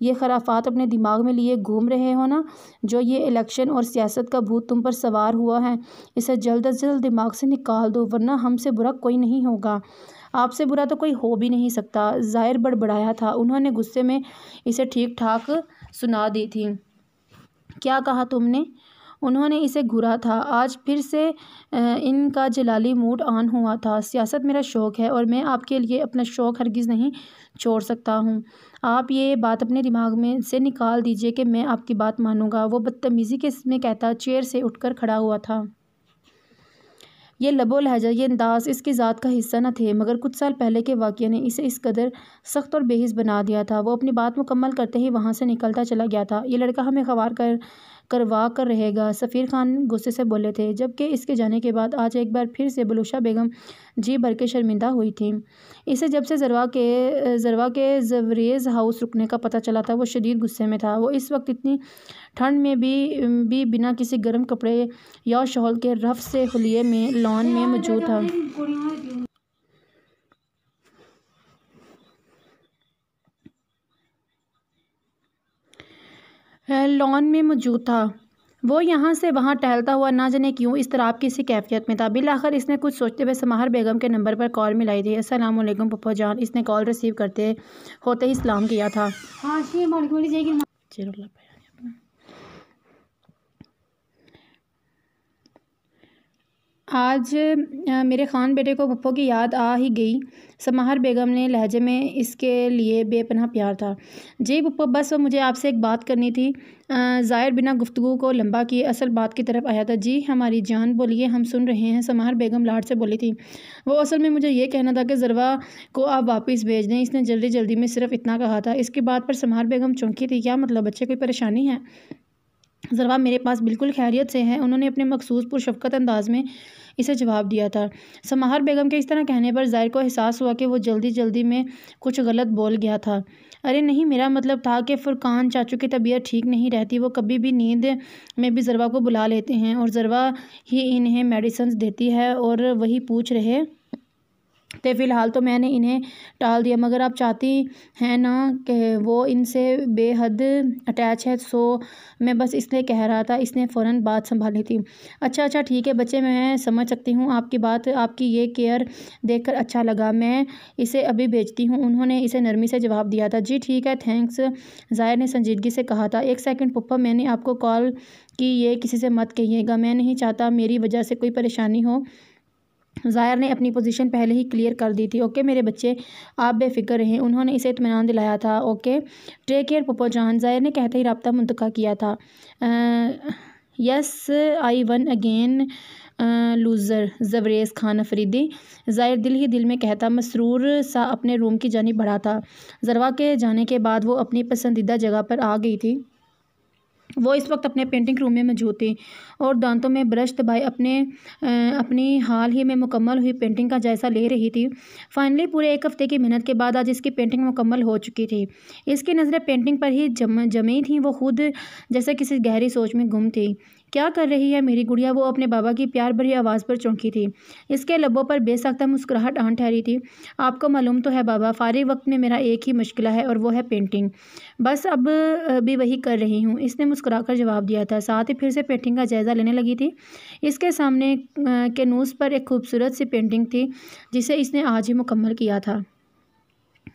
ये खराफात अपने दिमाग में लिए घूम रहे हो ना, जो ये इलेक्शन और सियासत का भूत तुम पर सवार हुआ है, इसे जल्द अज जल्द दिमाग से निकाल दो, वरना हमसे बुरा कोई नहीं होगा। आपसे बुरा तो कोई हो भी नहीं सकता। ज़ाहिर बड़बड़ाया था। उन्होंने गुस्से में इसे ठीक ठाक सुना दी थी। क्या कहा तुमने? उन्होंने इसे घूरा था। आज फिर से इनका जलाली मूड ऑन हुआ था। सियासत मेरा शौक़ है और मैं आपके लिए अपना शौक़ हरगिज़ नहीं छोड़ सकता हूँ। आप ये बात अपने दिमाग में से निकाल दीजिए कि मैं आपकी बात मानूँगा। वो बदतमीज़ी के में कहता चेयर से उठकर खड़ा हुआ था। ये लबो लहजा, ये अंदाज़ इसकी ज़ात का हिस्सा न थे, मगर कुछ साल पहले के वाक़ये ने इसे इस कदर सख्त और बेहिस बना दिया था। वो अपनी बात मुकम्मल करते ही वहाँ से निकलता चला गया था। ये लड़का हमें ख़वार करवा कर रहेगा, सफ़ीर खान गुस्से से बोले थे, जबकि इसके जाने के बाद आज एक बार फिर से बलूशा बेगम जी भर के शर्मिंदा हुई थी। इसे जब से ज़रवा के जवरेज़ हाउस रुकने का पता चला था, वो शदीद गुस्से में था। वो इस वक्त इतनी ठंड में भी बिना किसी गर्म कपड़े या शॉल के रफ से हुलिये में लॉन में मौजूद था। वो यहाँ से वहाँ टहलता हुआ ना जाने क्यों इस तरह की सी कैफियत में था। बिलाखिर इसने कुछ सोचते हुए समाहर बेगम के नंबर पर कॉल मिलाई थी। अस्सलाम वालेकुम पप्पा जान। इसने कॉल रिसीव करते होते ही सलाम किया था। आज मेरे ख़ान बेटे को पप्पो की याद आ ही गई। समाहर बेगम ने लहजे में इसके लिए बेपनाह प्यार था। जी पप्पो, बस वो मुझे आपसे एक बात करनी थी। ज़ाहिर बिना गुफ्तगू को लंबा किए असल बात की तरफ आया था। जी हमारी जान, बोलिए, हम सुन रहे हैं। समाहर बेगम लाड से बोली थी। वो असल में मुझे ये कहना था कि ज़रवा को आप वापस भेज दें। इसने जल्दी जल्दी में सिर्फ इतना कहा था। इसकी बात पर समाहर बेगम चौंकी थी। क्या मतलब, बच्चे कोई परेशानी है? ज़रवा मेरे पास बिल्कुल खैरियत से है, उन्होंने अपने मखसूस पुरशफ़क़त अंदाज में इसे जवाब दिया था। समाहर बेगम के इस तरह कहने पर ज़ाहिर को एहसास हुआ कि वो जल्दी जल्दी में कुछ गलत बोल गया था। अरे नहीं, मेरा मतलब था कि फ़ुरकान चाचू की तबीयत ठीक नहीं रहती। वो कभी भी नींद में भी ज़रवा को बुला लेते हैं और ज़रवा ही इन्हें मेडिसिन देती है और वही पूछ रहे थे। फ़िलहाल तो मैंने इन्हें टाल दिया, मगर आप चाहती हैं ना कि वो इनसे बेहद अटैच है, सो मैं बस इसलिए कह रहा था। इसने फ़ौरन बात संभाली थी। अच्छा ठीक है बच्चे, मैं समझ सकती हूँ आपकी बात। आपकी ये केयर देखकर अच्छा लगा। मैं इसे अभी भेजती हूँ, उन्होंने इसे नरमी से जवाब दिया था। जी ठीक है, थैंक्स, ज़ाहिर ने संजीदगी से कहा था। एक सेकंड पप्पा, मैंने आपको कॉल की, ये किसी से मत कहिएगा। मैं नहीं चाहता मेरी वजह से कोई परेशानी हो। ज़ाहिर ने अपनी पोजीशन पहले ही क्लियर कर दी थी। ओके मेरे बच्चे, आप बेफिक्र रहें, उन्होंने इसे इत्मीनान दिलाया था। ओके टेक केयर पप्पो जान, ज़ाहिर ने कहते ही रब्ता मुंतका किया था। Yes I won again loser Zavrez Khan Afridi, Zahir दिल ही दिल में कहता मसरूर सा अपने रूम की जानिब बढ़ा था। ज़रवा के जाने के बाद वो अपनी पसंदीदा जगह पर आ गई थी। वो इस वक्त अपने पेंटिंग रूम में मौजूद थी और दांतों में ब्रश दबाए अपनी हाल ही में मुकम्मल हुई पेंटिंग का जायज़ा ले रही थी। फाइनली पूरे एक हफ़्ते की मेहनत के बाद आज इसकी पेंटिंग मुकम्मल हो चुकी थी। इसकी नज़रें पेंटिंग पर ही जमी थीं। वो खुद जैसे किसी गहरी सोच में गुम थी। क्या कर रही है मेरी गुड़िया? वो अपने बाबा की प्यार भरी आवाज़ पर चौंकी थी। इसके लबों पर बेसाख्ता मुस्कुराहट आन ठहरी थी। आपको मालूम तो है बाबा, फारिग वक्त में मेरा एक ही मुश्किल है और वो है पेंटिंग। बस अब भी वही कर रही हूँ, इसने मुस्कुराकर जवाब दिया था। साथ ही फिर से पेंटिंग का जायज़ा लेने लगी थी। इसके सामने कैनूस पर एक खूबसूरत सी पेंटिंग थी जिसे इसने आज ही मुकम्मल किया था।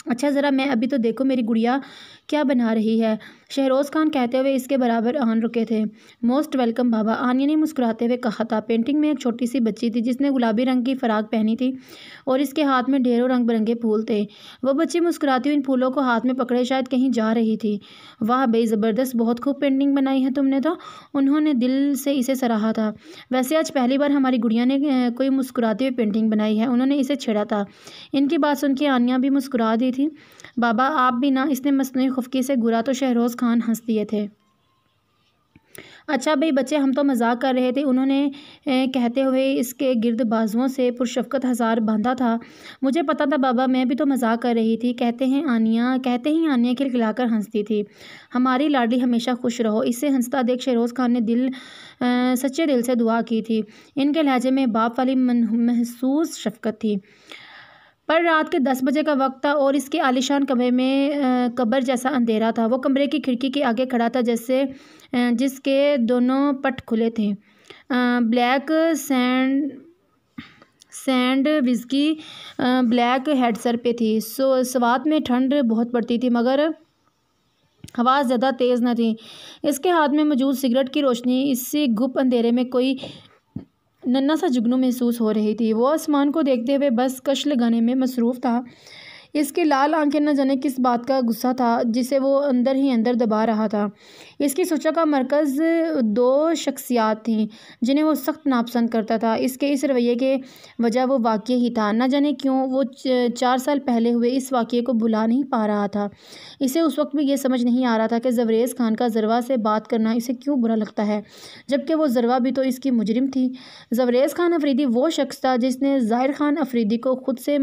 अच्छा ज़रा मैं अभी तो देखो मेरी गुड़िया क्या बना रही है। शहरोज़ खान कहते हुए इसके बराबर आन रुके थे। मोस्ट वेलकम बाबा, आनिया ने मुस्कुराते हुए कहा था। पेंटिंग में एक छोटी सी बच्ची थी जिसने गुलाबी रंग की फ़राक पहनी थी और इसके हाथ में ढेरों रंग बिरंगे फूल थे। वह बच्ची मुस्कुराती हुई इन फूलों को हाथ में पकड़े शायद कहीं जा रही थी। वाह बे ज़बरदस्त, बहुत खूब पेंटिंग बनाई है तुमने तो, उन्होंने दिल से इसे सराहा था। वैसे आज पहली बार हमारी गुड़िया ने कोई मुस्कुराती हुई पेंटिंग बनाई है, उन्होंने इसे छेड़ा था। इनकी बात सुन के आनिया भी मुस्कुरा दी थी। बाबा आप भी ना, इसने मसनूई खुफकी से घुरा तो शहरोज़ खान हंस दिए थे। अच्छा भाई बच्चे, हम तो मजाक कर रहे थे, उन्होंने कहते हुए इसके गिर्द बाजुओं से पुरशफ़क़त हज़ार बांधा था। मुझे पता था बाबा, मैं भी तो मजाक कर रही थी, कहते ही आनिया खिलखिलाकर हंसती थी। हमारी लाडली हमेशा खुश रहो। इससे हंसता देख शहरोज़ खान ने सच्चे दिल से दुआ की थी। इनके लहजे में बाप वाली महसूस शफ़क़त थी। पर रात के 10 बजे का वक्त था और इसके आलीशान कमरे में कब्र जैसा अंधेरा था। वो कमरे की खिड़की के आगे खड़ा था जिसके दोनों पट खुले थे। Black sand whisky black head sir पे थी। सवात में ठंड बहुत पड़ती थी मगर हवा ज़्यादा तेज़ न थी। इसके हाथ में मौजूद सिगरेट की रोशनी इसी गुप अंधेरे में कोई नन्हा सा जुगनू महसूस हो रही थी। वो आसमान को देखते हुए बस कश लगाने में मसरूफ़ था। इसकी लाल आंखें न जाने किस बात का गुस्सा था जिसे वो अंदर ही अंदर दबा रहा था। इसकी सोचा का मरकज़ दो शख्सियात थीं जिन्हें वो सख्त नापसंद करता था। इसके इस रवैये के वजह वो वाक़या ही था। न जाने क्यों वो 4 साल पहले हुए इस वाक़ये को भुला नहीं पा रहा था। इसे उस वक्त भी ये समझ नहीं आ रहा था कि ज़वेरेज़ खान का ज़रवा से बात करना इसे क्यों बुरा लगता है, जबकि वो ज़रवा भी तो इसकी मुजरिम थी। ज़वेरेज़ खान अफरीदी वो शख्स था जिसने ज़ाहिर खान अफरीदी को खुद से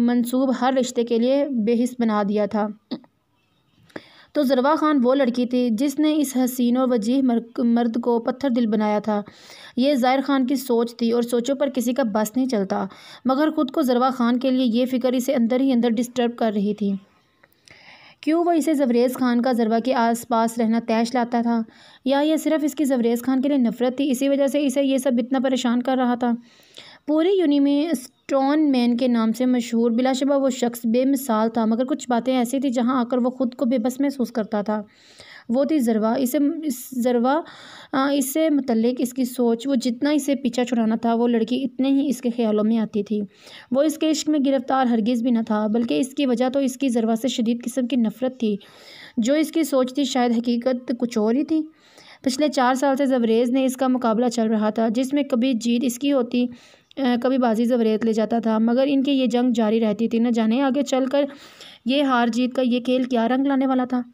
मंसूब हर रिश्ते के लिए बेहिस बना दिया था। तो ज़रवा खान वो लड़की थी जिसने इस हसीन और वजीह मर्द को पत्थर दिल बनाया था। ये ज़ाहिर खान की सोच थी और सोचों पर किसी का बस नहीं चलता, मगर ख़ुद को ज़रवा खान के लिए ये फ़िक्र इसे अंदर ही अंदर डिस्टर्ब कर रही थी। क्यों वह इसे ज़वेरेज़ खान का ज़रवा के आसपास रहना तैश लाता था, या यह सिर्फ़ इसकी ज़वेरेज़ खान के लिए नफ़रत थी, इसी वजह से इसे ये सब इतना परेशान कर रहा था। पूरी यूनी में स्टोन मैन के नाम से मशहूर बिलाशुबा वो शख्स बेमिसाल था, मगर कुछ बातें ऐसी थी जहां आकर वो ख़ुद को बेबस महसूस करता था। वो थी ज़रवा। इससे मुतल्लिक इसकी सोच, वो जितना इसे पीछा छुड़ाना था वो लड़की इतने ही इसके ख्यालों में आती थी। वो इसके इश्क में गिरफ़्तार हरगिज़ भी न था, बल्कि इसकी वजह तो इसकी ज़रवा से शदीद किस्म की नफ़रत थी। जो इसकी सोच थी शायद हकीकत कुछ और ही थी। पिछले 4 साल से ज़वेरेज़ ने इसका मुकाबला चल रहा था, जिसमें कभी जीत इसकी होती, कभी बाजी ज़वेरेज़ ले जाता था, मगर इनकी ये जंग जारी रहती थी। न जाने आगे चलकर ये हार जीत का ये खेल क्या रंग लाने वाला था।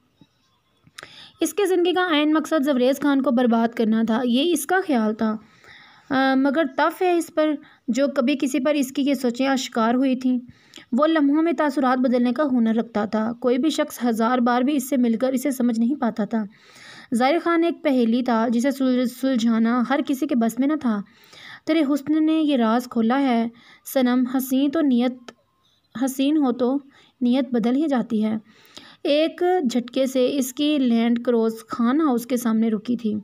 इसके ज़िंदगी का ऐन मकसद ज़वेरेज़ खान को बर्बाद करना था, ये इसका ख्याल था। मगर तफ है इस पर जो कभी किसी पर इसकी ये सोचें आश्कार हुई थीं। वो लम्हों में तासुरात बदलने का हुनर रखता था। कोई भी शख्स 1000 बार भी इससे मिलकर इसे समझ नहीं पाता था। ज़ाहिर खान एक पहेली था जिसे सुलझाना हर किसी के बस में न था। तेरे हुस्न ने ये राज खोला है सनम, हसीन हो तो नीयत बदल ही जाती है। एक झटके से इसकी लैंड क्रूज़ खान हाउस के सामने रुकी थी।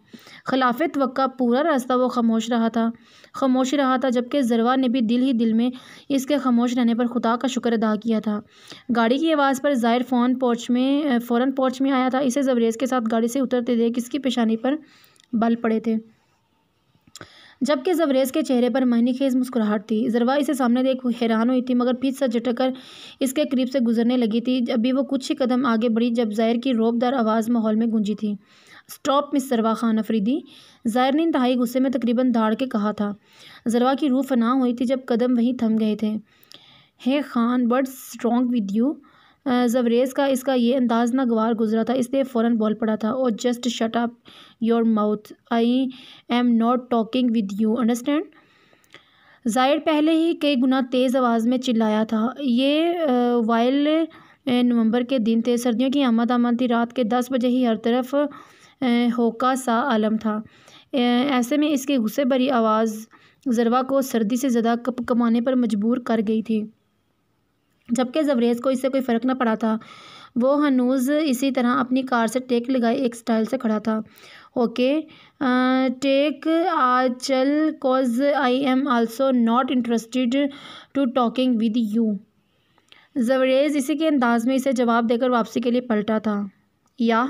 खिलाफत वक्त का पूरा रास्ता वो खामोश रहा था, जबकि ज़रवा ने भी दिल ही दिल में इसके खामोश रहने पर खुदा का शुक्र अदा किया था। गाड़ी की आवाज़ पर ज़ाहिर फ़ौरन पोर्च में आया था। इसे ज़वेरेज़ के साथ गाड़ी से उतरते देख इसकी पेशानी पर बल पड़े थे, जबकि ज़वेरेज़ के चेहरे पर मायनेखेज़ मुस्कुराहट थी। ज़रवा इसे सामने देख हैरान हुई थी, मगर पीठ से झटक इसके करीब से गुजरने लगी थी। अभी वो कुछ ही कदम आगे बढ़ी जब ज़ाहिर की रौबदार आवाज़ माहौल में गूंजी थी। स्टॉप मिस ज़रवा खान अफरीदी, ज़ाहिर ने इंतहाई गुस्से में तकरीबन दाड़ के कहा था। ज़रवा की रूह फना हुई थी जब कदम वहीं थम गए थे। Hey Khan, what's wrong with you? Zavrez का इसका ये अंदाज़ नागवार गुजरा था, इसलिए फ़ौरन बोल पड़ा था। Oh just shut up your mouth, I am not talking with you, understand? Zahir पहले ही कई गुना तेज़ आवाज़ में चिल्लाया था। ये वाइल नवंबर के दिन थे, सर्दियों की आमद थी। रात के 10 बजे ही हर तरफ होका सा आलम था। ऐसे में इसकी गुस्से भरी आवाज़ ज़रवा को सर्दी से ज़्यादा कमाने पर मजबूर कर गई थी, जबकि ज़वेरेज़ को इससे कोई फ़र्क न पड़ा था। वो हनूज़ इसी तरह अपनी कार से टेक लगाए एक स्टाइल से खड़ा था। Okay take chill, cause I am also not interested to talking with you. Zavrez इसी के अंदाज में इसे जवाब देकर वापसी के लिए पलटा था। या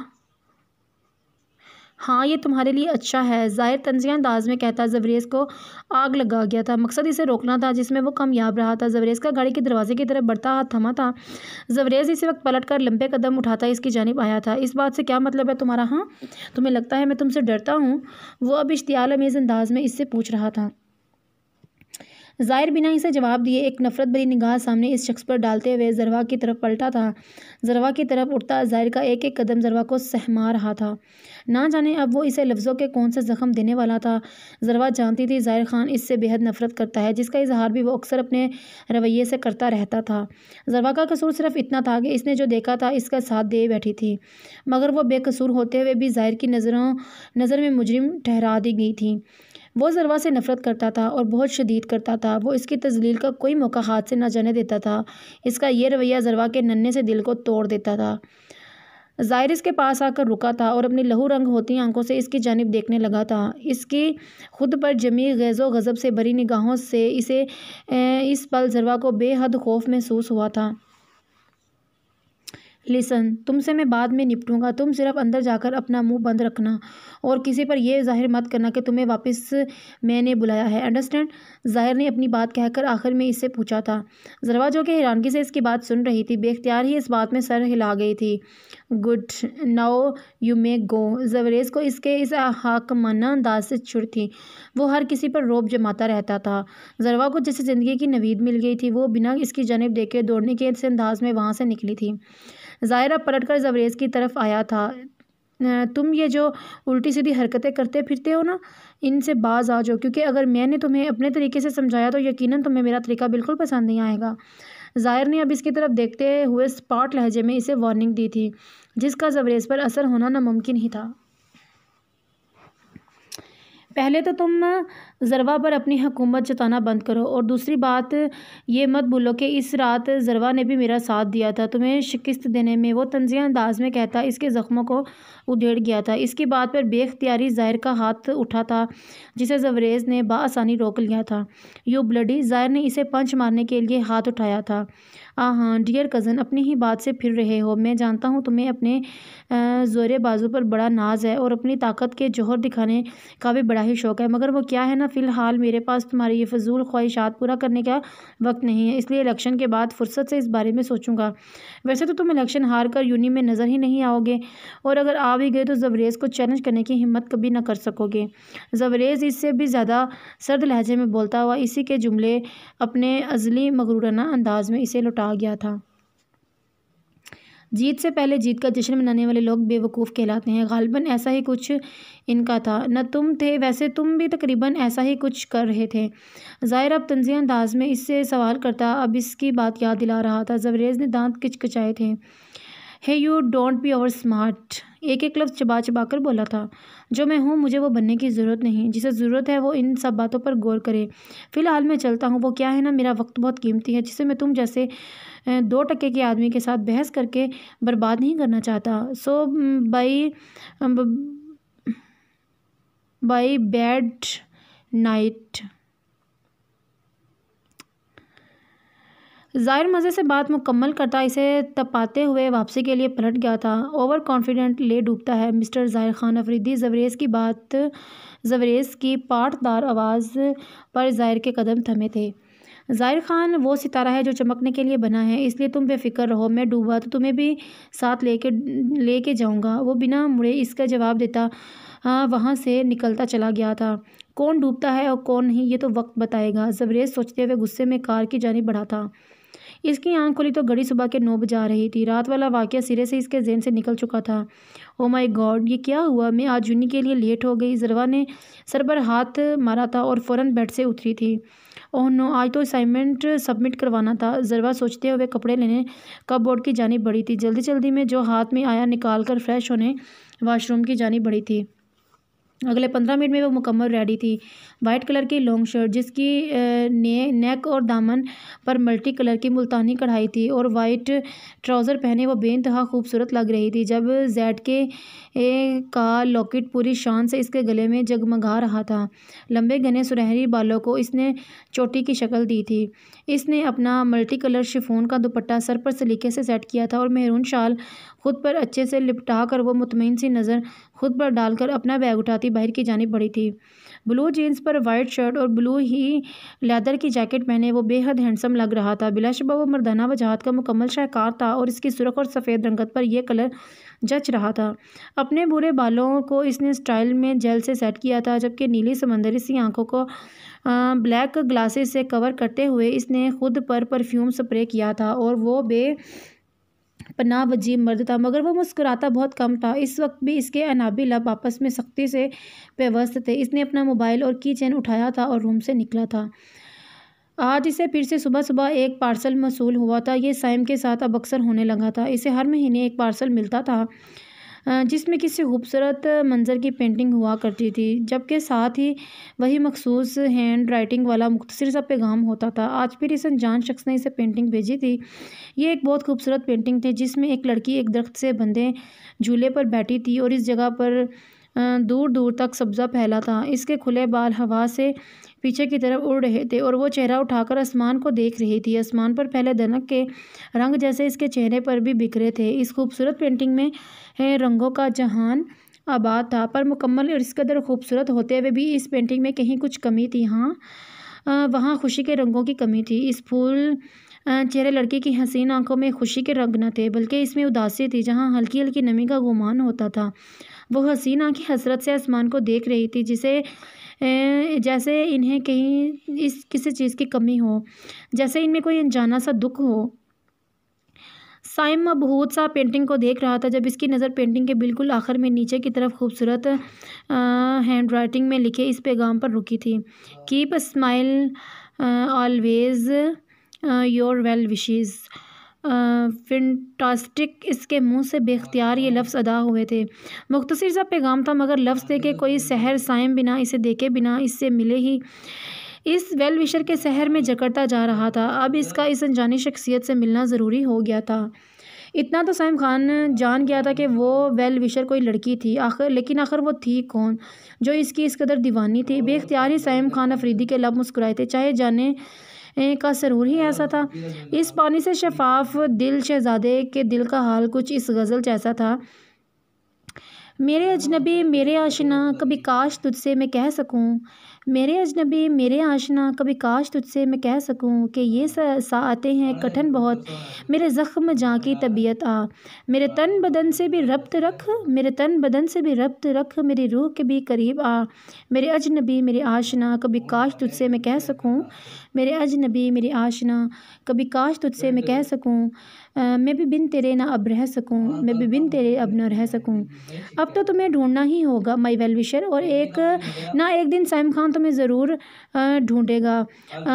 हाँ, ये तुम्हारे लिए अच्छा है, ज़ाहिर तंज़िया अंदाज में कहता जवरेज़ को आग लगा गया था। मकसद इसे रोकना था, जिसमें वो कामयाब रहा था। जवरेज़ का गाड़ी के दरवाजे की तरफ बढ़ता हाथ थमा था। जवरेज़ इसी वक्त पलट कर लंबे कदम उठाता इसकी जानिब आया था। इस बात से क्या मतलब है तुम्हारा? हाँ, तुम्हें लगता है मैं तुमसे डरता हूँ? वो अब इश्तियाल अमेज़ अंदाज में इससे पूछ रहा था। ज़ाहिर बिना इसे जवाब दिए एक नफ़रत भरी निगाह सामने इस शख्स पर डालते हुए ज़रवा की तरफ पलटा था। ज़रवा की तरफ उठता ज़ाहिर का एक एक कदम ज़रवा को सहमा रहा था। ना जाने अब वो इसे लफ्ज़ों के कौन से ज़ख्म देने वाला था। ज़रवा जानती थी ज़ाहिर ख़ान इससे बेहद नफ़रत करता है, जिसका इजहार भी वो अक्सर अपने रवैये से करता रहता था। ज़रवा का कसूर सिर्फ इतना था कि इसने जो देखा था इसका साथ दे बैठी थी, मगर वो बेकसूर होते हुए भी ज़ाहिर की नज़र में मुजरिम ठहरा दी गई थी। वो ज़रवा से नफ़रत करता था और बहुत शदीद करता था। वो इसकी तज़लील का कोई मौका हाथ से न जाने देता था। इसका ये रवैया ज़रवा के नन्हे से दिल को तोड़ देता था। ज़ाहिर इसके पास आकर रुका था और अपनी लहू रंग होती आंखों से इसकी जानिब देखने लगा था। इसकी खुद पर जमी गैज़ो गज़ब से भरी निगाहों से इस पल ज़रवा को बेहद खौफ महसूस हुआ था। लिसन, तुमसे मैं बाद में निपटूंगा। तुम सिर्फ अंदर जाकर अपना मुंह बंद रखना और किसी पर यह जाहिर मत करना कि तुम्हें वापस मैंने बुलाया है। अंडरस्टैंड? ज़ाहिर ने अपनी बात कहकर आखिर में इससे पूछा था। ज़रवा, जो कि हैरानगी से इसकी बात सुन रही थी, बेख्तियार ही इस बात में सर हिला गई थी। गुड, नाउ यू मे गो। ज़वरेज़ को इसके इस हाकमाना अंदाज से चिढ़ थी। वो हर किसी पर रौब जमाता रहता था। ज़रवा को जैसे ज़िंदगी की नवीद मिल गई थी। वो बिना इसकी जानिब देखे दौड़ने के इस अंदाज में वहाँ से निकली थी। ज़ाहिर पलटकर जवरेज़ की तरफ आया था। तुम ये जो उल्टी सीधी हरकतें करते फिरते हो ना, इनसे बाज आ जाओ, क्योंकि अगर मैंने तुम्हें अपने तरीके से समझाया तो यकीनन तुम्हें मेरा तरीका बिल्कुल पसंद नहीं आएगा। ज़ाहिर ने अब इसकी तरफ देखते हुए स्पॉट लहजे में इसे वार्निंग दी थी, जिसका जवरेज़ पर असर होना नामुमकिन ही था। पहले तो तुम ज़रवा पर अपनी हुकूमत जताना बंद करो, और दूसरी बात ये मत भूलो कि इस रात ज़रवा ने भी मेरा साथ दिया था तुम्हें शिकस्त देने में। वो तंज़िया अंदाज में कहता इसके ज़ख्मों को उधेड़ गया था। इसकी बात पर बेख्तियारी ज़ाहिर का हाथ उठा था, जिसे ज़वरेज़ ने बाआसानी रोक लिया था। You bloody! ज़ाहिर ने इसे पंच मारने के लिए हाथ उठाया था। हाँ डियर कज़न, अपनी ही बात से फिर रहे हो। मैं जानता हूँ तुम्हें अपने ज़ोरे बाजू पर बड़ा नाज है और अपनी ताकत के जौहर दिखाने का भी बड़ा ही शौक़ है, मगर वो क्या है ना, फ़िलहाल मेरे पास तुम्हारी ये फजूल ख्वाहिशात पूरा करने का वक्त नहीं है, इसलिए इलेक्शन के बाद फ़ुर्सत से इस बारे में सोचूंगा। वैसे तो तुम इलेक्शन हार कर यूनी में नज़र ही नहीं आओगे, और अगर आ भी गए तो ज़वरेज़ को चैलेंज करने की हिम्मत कभी ना कर सकोगे। ज़वरेज़ इससे भी ज़्यादा सर्द लहजे में बोलता हुआ इसी के जुमले अपने अज़ली मगरूराना अंदाज में इसे लौटा गया था। जीत से पहले जीत का जश्न मनाने वाले लोग बेवकूफ़ कहलाते हैं। गालिबन ऐसा ही कुछ इनका था। न तुम थे, वैसे तुम भी तकरीबन ऐसा ही कुछ कर रहे थे। ज़ाहिर अब तंज़िया अंदाज में इससे सवाल करता अब इसकी बात याद दिला रहा था। ज़वरेज़ ने दांत किचकिचाए थे। Hey you don't be over smart, एक एक लफ्ज़ चबा चबा कर बोला था। जो मैं हूँ मुझे वो बनने की ज़रूरत नहीं, जिसे ज़रूरत है वो इन सब बातों पर गौर करे। फ़िलहाल मैं चलता हूँ। वो क्या है ना, मेरा वक्त बहुत कीमती है, जिसे मैं तुम जैसे 2% के आदमी के साथ बहस करके बर्बाद नहीं करना चाहता। सो बाय बैड नाइट। ज़ाहिर मज़े से बात मुकम्मल करता इसे तपाते हुए वापसी के लिए पलट गया था। ओवर कॉन्फिडेंट ले डूबता है मिस्टर ज़ाहिर ख़ान अफरीदी। ज़वरेज़ की पाटदार आवाज़ पर ज़ाहिर के कदम थमे थे। ज़ाहिर ख़ान वो सितारा है जो चमकने के लिए बना है, इसलिए तुम बेफिक्र रहो। मैं डूबा तो तुम्हें भी साथ लेके जाऊंगा। वो बिना मुड़े इसका जवाब देता वहाँ से निकलता चला गया था। कौन डूबता है और कौन नहीं, ये तो वक्त बताएगा। ज़वरेज़ सोचते हुए गुस्से में कार की जानिब बढ़ा था। इसकी आंख खुली तो घड़ी सुबह के 9 बजा रही थी। रात वाला वाक़या सिरे से इसके ज़हन से निकल चुका था। ओ माय गॉड, ये क्या हुआ? मैं आज यूनी के लिए लेट हो गई। ज़रवा ने सर पर हाथ मारा था और फ़ौरन बेड से उतरी थी। ओह नो, आज तो असाइनमेंट सबमिट करवाना था। ज़रवा सोचते हुए कपड़े लेने कपबोर्ड की जानिब बढ़ी थी। जल्दी जल्दी में जो हाथ में आया निकाल कर फ्रेश होने वाशरूम की जानिब बढ़ी थी। अगले 15 मिनट में वो मुकम्मल रेडी थी। वाइट कलर की लॉन्ग शर्ट जिसकी नेक और दामन पर मल्टी कलर की मुल्तानी कढ़ाई थी और वाइट ट्राउज़र पहने वो बेइंतहा खूबसूरत लग रही थी। जब जेड के का लॉकेट पूरी शान से इसके गले में जगमगा रहा था। लंबे घने सुनहरी बालों को इसने चोटी की शक्ल दी थी। इसने अपना मल्टी कलर शिफॉन का दुपट्टा सर पर सलीके से सेट किया था और मेहरून शाल खुद पर अच्छे से लिपटा कर वो मुतमईन सी नज़र खुद पर डालकर अपना बैग उठाती बाहर की जानिब बढ़ी थी। ब्लू जीन्स पर वाइट शर्ट और ब्लू ही लेदर की जैकेट पहने वो बेहद हैंडसम लग रहा था। बिलाशुबा वो मर्दाना वजाहत का मुकम्मल शाहकार था और इसकी सुर्ख और सफ़ेद रंगत पर यह कलर जच रहा था। अपने बुरे बालों को इसने स्टाइल में जेल से सेट किया था, जबकि नीली समंदरी सी आंखों को ब्लैक ग्लासेस से कवर करते हुए इसने खुद पर परफ्यूम स्प्रे किया था और वो पनाह वजीब मर्द था, मगर वो मुस्कुराता बहुत कम था। इस वक्त भी इसके अनाबी लब आपस में सख्ती से पेवस्त थे। इसने अपना मोबाइल और की चेन उठाया था और रूम से निकला था। आज इसे फिर से सुबह सुबह एक पार्सल मौसूल हुआ था। ये साइम के साथ अब अक्सर होने लगा था। इसे हर महीने एक पार्सल मिलता था जिसमें किसी खूबसूरत मंज़र की पेंटिंग हुआ करती थी, जबकि साथ ही वही मखसूस हैंड राइटिंग वाला मुख्तसर सा पैगाम होता था। आज फिर इस अनजान शख्स ने इसे पेंटिंग भेजी थी। ये एक बहुत खूबसूरत पेंटिंग थी जिसमें एक लड़की एक दरख्त से बंधे झूले पर बैठी थी और इस जगह पर दूर दूर तक सब्ज़ा फैला था। इसके खुले बाल हवा से पीछे की तरफ उड़ रहे थे और वो चेहरा उठाकर आसमान को देख रही थी। आसमान पर फैले दनक के रंग जैसे इसके चेहरे पर भी बिखरे थे। इस खूबसूरत पेंटिंग में रंगों का जहान आबाद था, पर मुकम्मल और इस कदर खूबसूरत होते हुए भी इस पेंटिंग में कहीं कुछ कमी थी। वहाँ खुशी के रंगों की कमी थी। इस फूल चेहरे लड़की की हसीन आंखों में खुशी के रंग न थे, बल्कि इसमें उदासी थी जहाँ हल्की हल्की नमी का गुमान होता था। वो हसीन आंखें हसरत से आसमान को देख रही थी, जैसे इन्हें कहीं इस किसी चीज़ की कमी हो, जैसे इनमें कोई अनजाना सा दुख हो। साइम बहुत सा पेंटिंग को देख रहा था जब इसकी नज़र पेंटिंग के बिल्कुल आखिर में नीचे की तरफ खूबसूरत हैंड राइटिंग में लिखे इस पैगाम पर रुकी थी। Keep a smile always, your well wishes, fantastic. इसके मुंह से बेख्तियार ये लफ्ज़ अदा हुए थे। मुख्तसर सा पैगाम था, मगर लफ्ज़ थे कि कोई सहर साइम बिना इसे देखे बिना इससे मिले ही इस वेल विशर के शहर में जकड़ता जा रहा था। अब इसका इस अनजानी शख्सियत से मिलना ज़रूरी हो गया था। इतना तो साइम खान जान गया था कि वो वेल विशर कोई लड़की थी, लेकिन आखिर वो थी कौन जो इसकी इस कदर दीवानी थी। बेख्तियार ही साइम खान अफरीदी के लब मुस्कुराए थे, चाहे जाने का सरूर ही ऐसा था। इस पानी से शफाफ दिल शहजादे के दिल का हाल कुछ इस गज़ल जैसा था। मेरे अजनबी मेरे आशना कभी काश तुझसे मैं कह सकूं, मेरे अजनबी मेरे आशना कभी काश तुझसे मैं कह सकूं कि ये साआतें हैं कठिन बहुत, मेरे ज़ख्म जहाँ की तबीयत आ, मेरे तन बदन से भी रब्त रख, मेरे तन बदन से भी रब्त रख, मेरी रूह के भी करीब आ, मेरे अजनबी मेरे आशना कभी काश तुझसे मैं कह सकूं, मेरे अजनबी मेरे आशना कभी काश तुझसे मैं कह सकूं, मैं भी बिन तेरे ना अब रह सकूं, मैं भी बिन तेरे अब न रह सकूं। अब तो तुम्हें ढूंढना ही होगा माई वेल विशर, और एक दिन साइम खान तुम्हें ज़रूर ढूंढेगा।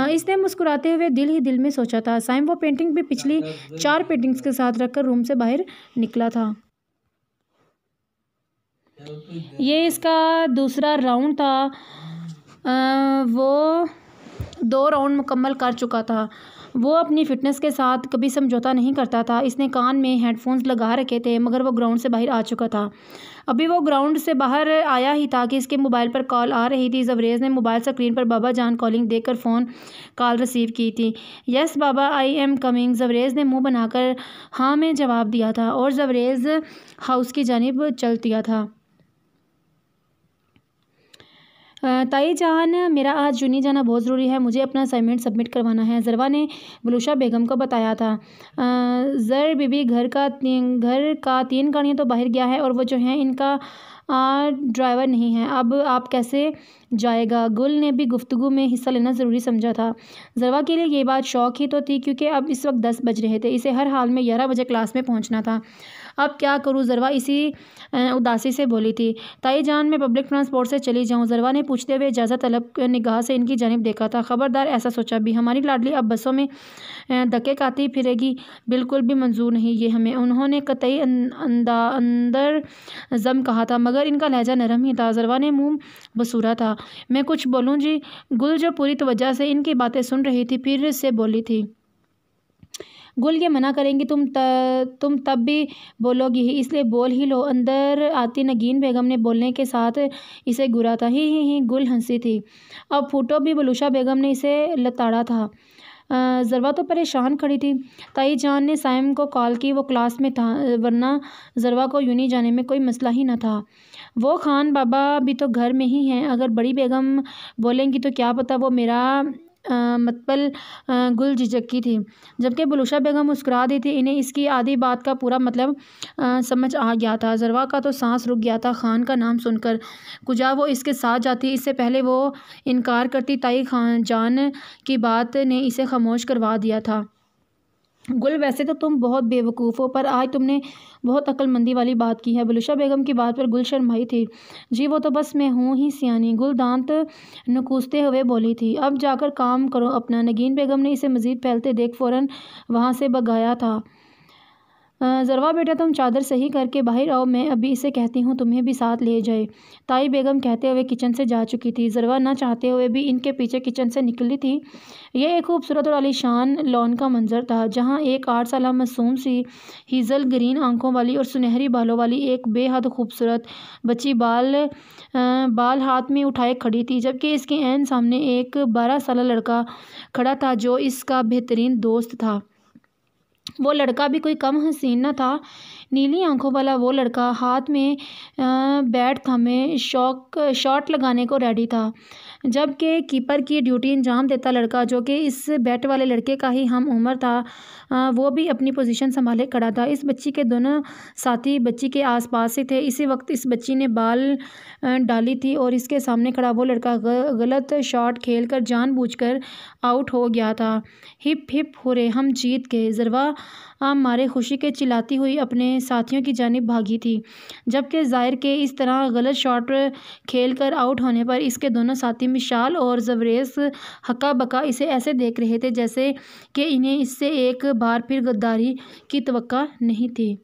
इसने मुस्कुराते हुए दिल ही दिल में सोचा था। साइम वो पेंटिंग भी पिछली 4 पेंटिंग्स के साथ रखकर रूम से बाहर निकला था। ये इसका दूसरा राउंड था। वो 2 राउंड मुकम्मल कर चुका था। वो अपनी फ़िटनेस के साथ कभी समझौता नहीं करता था। इसने कान में हेडफोन्स लगा रखे थे, मगर वो ग्राउंड से बाहर आ चुका था। अभी वो ग्राउंड से बाहर आया ही था कि इसके मोबाइल पर कॉल आ रही थी। जवरेज़ ने मोबाइल स्क्रीन पर बाबा जान कॉलिंग देखकर फ़ोन कॉल रिसीव की थी। Yes baba, I am coming. जवरेज़ ने मुंह बनाकर हाँ में जवाब दिया था और जवरेज़ हाउस की जानिब चल दिया था। ताई जान, मेरा आज यूनी जाना बहुत ज़रूरी है, मुझे अपना असाइनमेंट सबमिट करवाना है, ज़रवा ने बलूशा बेगम को बताया था। ज़र बीबी घर का 3 गाड़ियाँ तो बाहर गया है और वो जो हैं इनका ड्राइवर नहीं है, अब आप कैसे जाएगा। गुल ने भी गुफ्तगू में हिस्सा लेना ज़रूरी समझा था। ज़रवा के लिए ये बात शौक ही तो थी, क्योंकि अब इस वक्त 10 बज रहे थे। इसे हर हाल में 11 बजे क्लास में पहुंचना था। अब क्या करूँ, ज़रवा इसी उदासी से बोली थी। ताई जान, मैं पब्लिक ट्रांसपोर्ट से चली जाऊँ। ज़रवा ने पूछते हुए इजाज़त तलब निगाह से इनकी जानिब देखा था। ख़बरदार, ऐसा सोचा भी, हमारी लाडली अब बसों में धक्के खाती फिरेगी, बिल्कुल भी मंजूर नहीं ये हमें। उन्होंने कतई अंदर ज़म कहा था, मगर मगर इनका लहजा नरम ही था। ज़रवा ने मुंह बसूरा था। मैं कुछ बोलूँ जी? गुल जो पूरी तवज्जो से इनकी बातें सुन रही थी फिर से बोली थी। गुल ये मना करेंगी तुम तब भी बोलोगी ही, इसलिए बोल ही लो। अंदर आती नगीन बेगम ने बोलने के साथ इसे घूरा था। ही गुल हंसी थी। अब फूटो भी बलूशा बेगम ने इसे लताड़ा था। ज़रवा तो परेशान खड़ी थी। ताई जान ने साइम को कॉल की, वो क्लास में था, वरना ज़रवा को यूनी जाने में कोई मसला ही न था। वो खान बाबा भी तो घर में ही हैं। अगर बड़ी बेगम बोलेंगी तो क्या पता वो मेरा मतबल गुल झिझकी थी, जबकि बलूशा बेगम मुस्कुरा दी थी। इन्हें इसकी आधी बात का पूरा मतलब समझ आ गया था। ज़रवा का तो सांस रुक गया था खान का नाम सुनकर। कुजा वो इसके साथ जाती, इससे पहले वो इनकार करती। ताई खान जान की बात ने इसे खामोश करवा दिया था। गुल वैसे तो तुम बहुत बेवकूफ़ हो, पर आज तुमने बहुत अक्लमंदी वाली बात की है। बलूशा बेगम की बात पर गुल शर्माई थी। जी वो तो बस मैं हूँ ही सियानी, गुल दांत नकूसते हुए बोली थी। अब जाकर काम करो अपना। नगीन बेगम ने इसे मज़ीद फैलते देख फ़ौरन वहाँ से भगाया था। ज़रवा बेटा तुम चादर सही करके बाहर आओ, मैं अभी इसे कहती हूँ तुम्हें भी साथ ले जाए। ताई बेगम कहते हुए किचन से जा चुकी थी। ज़रवा न चाहते हुए भी इनके पीछे किचन से निकली थी। यह एक खूबसूरत और आलीशान लॉन का मंजर था, जहाँ एक 8 साला मासूम सी हीज़ल ग्रीन आंखों वाली और सुनहरी बालों वाली एक बेहद खूबसूरत बच्ची बाल हाथ में उठाए खड़ी थी, जबकि इसके ऐन सामने एक 12 साला लड़का खड़ा था जो इसका बेहतरीन दोस्त था। वो लड़का भी कोई कम हसीन न था। नीली आंखों वाला वो लड़का हाथ में बैट थामे शॉट लगाने को रेडी था, जबकि कीपर की ड्यूटी अंजाम देता लड़का, जो कि इस बैट वाले लड़के का ही हम उम्र था, वो भी अपनी पोजीशन संभाले खड़ा था। इस बच्ची के दोनों साथी बच्ची के आसपास ही थे। इसी वक्त इस बच्ची ने बाल डाली थी और इसके सामने खड़ा वो लड़का गलत शॉट खेलकर जानबूझकर आउट हो गया था। हिप हिप हुर्रे, हम जीत गए। ज़रवा मारे खुशी के चिल्लाती हुई अपने साथियों की जानिब भागी थी, जबकि ज़ाहिर के इस तरह गलत शॉट खेलकर आउट होने पर इसके दोनों साथी मिशाल और ज़बरेज़ हक्का बक्का इसे ऐसे देख रहे थे जैसे कि इन्हें इससे एक बार फिर गद्दारी की तवक्का नहीं थी।